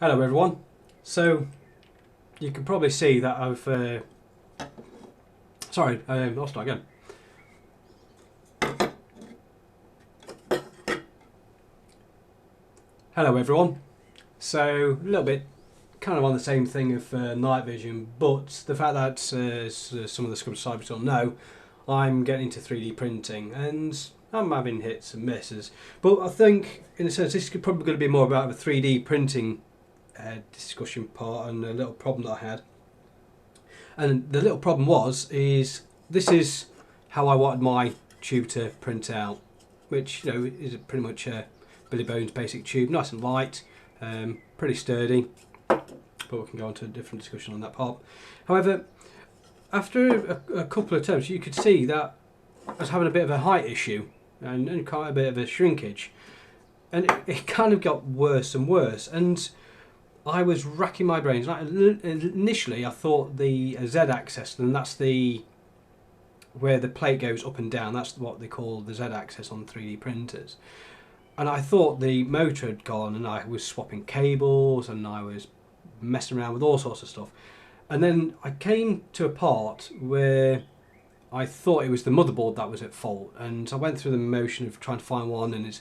Hello everyone. So you can probably see that I've I'll start again. Hello everyone. So a little bit kind of on the same thing of night vision, but the fact that as some of the subscribers don't know, I'm getting into 3D printing and I'm having hits and misses. But I think in a sense this is probably going to be more about a 3D printing discussion part and a little problem that I had. And the little problem is this is how I wanted my tube to print out, which is pretty much a Billy Bones basic tube, nice and light, pretty sturdy, but we can go on to a different discussion on that part. However, after a couple of attempts, you could see that I was having a bit of a height issue and quite a bit of a shrinkage, and it kind of got worse and worse, and I was racking my brains. Initially, I thought the Z Axis, and that's where the plate goes up and down. That's what they call the Z Axis on 3D printers. And I thought the motor had gone, and I was swapping cables, and I was messing around with all sorts of stuff. And then I came to a part where I thought it was the motherboard that was at fault, and I went through the motion of trying to find one, and it's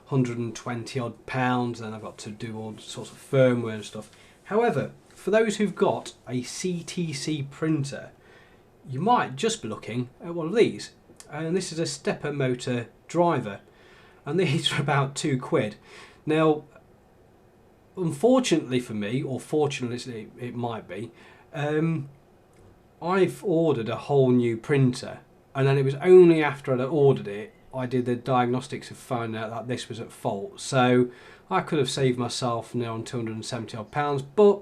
120 odd pounds, and I've got to do all sorts of firmware and stuff. However, for those who've got a CTC printer, you might just be looking at one of these, and this is a stepper motor driver, and these are about £2. Now, unfortunately for me, or fortunately it might be, I've ordered a whole new printer, and then it was only after I'd ordered it I did the diagnostics of finding out that this was at fault. So I could have saved myself on 270 odd pounds, but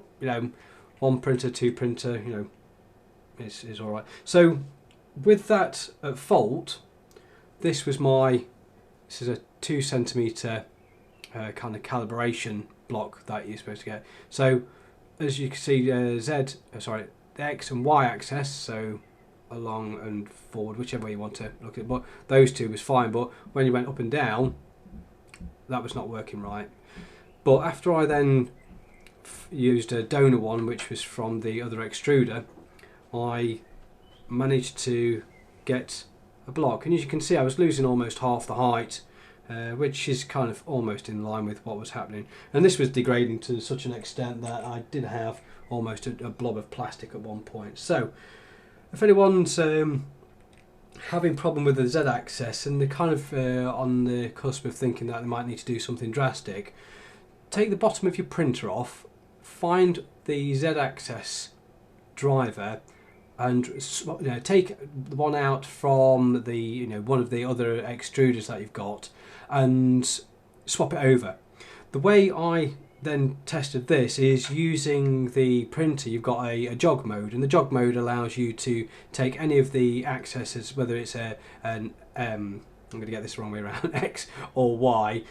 one printer, two printer, is all right. So with that at fault, this is a 2 centimeter kind of calibration block that you're supposed to get. So as you can see, the X and Y axis, so along and forward, whichever way you want to look at it, but those two was fine, but when you went up and down, that was not working right. But after I then used a donor one, which was from the other extruder, I managed to get a block, and as you can see I was losing almost half the height, which is kind of almost in line with what was happening, and this was degrading to such an extent that I did have almost a blob of plastic at one point. So if anyone's having problem with the Z Axis and they're kind of on the cusp of thinking that they might need to do something drastic, take the bottom of your printer off, find the Z Axis driver, and take the one out from the one of the other extruders that you've got and swap it over. The way I then tested this is using the printer. You've got a jog mode, and the jog mode allows you to take any of the accesses, whether it's I'm going to get this the wrong way around, X or Y,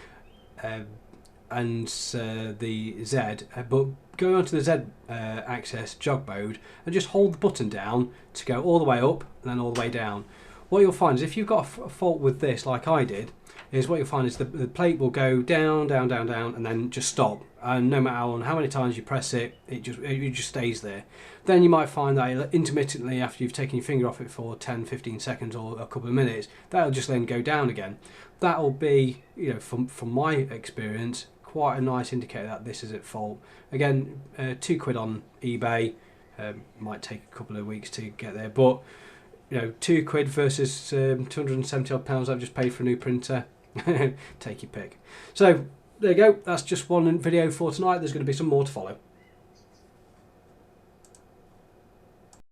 and the Z, but go onto the Z axis jog mode and just hold the button down to go all the way up and then all the way down. What you'll find is if you've got a fault with this, like I did, is what you'll find is the plate will go down, down, down, down, and then just stop. And no matter how many times you press it, it just stays there. Then you might find that intermittently, after you've taken your finger off it for 10, 15 seconds or a couple of minutes, that'll just then go down again. That'll be, from my experience, quite a nice indicator that this is at fault. Again, £2 on eBay, might take a couple of weeks to get there, but £2 versus 270 odd pounds I've just paid for a new printer. Take your pick. So there you go, that's just one video for tonight. There's going to be some more to follow.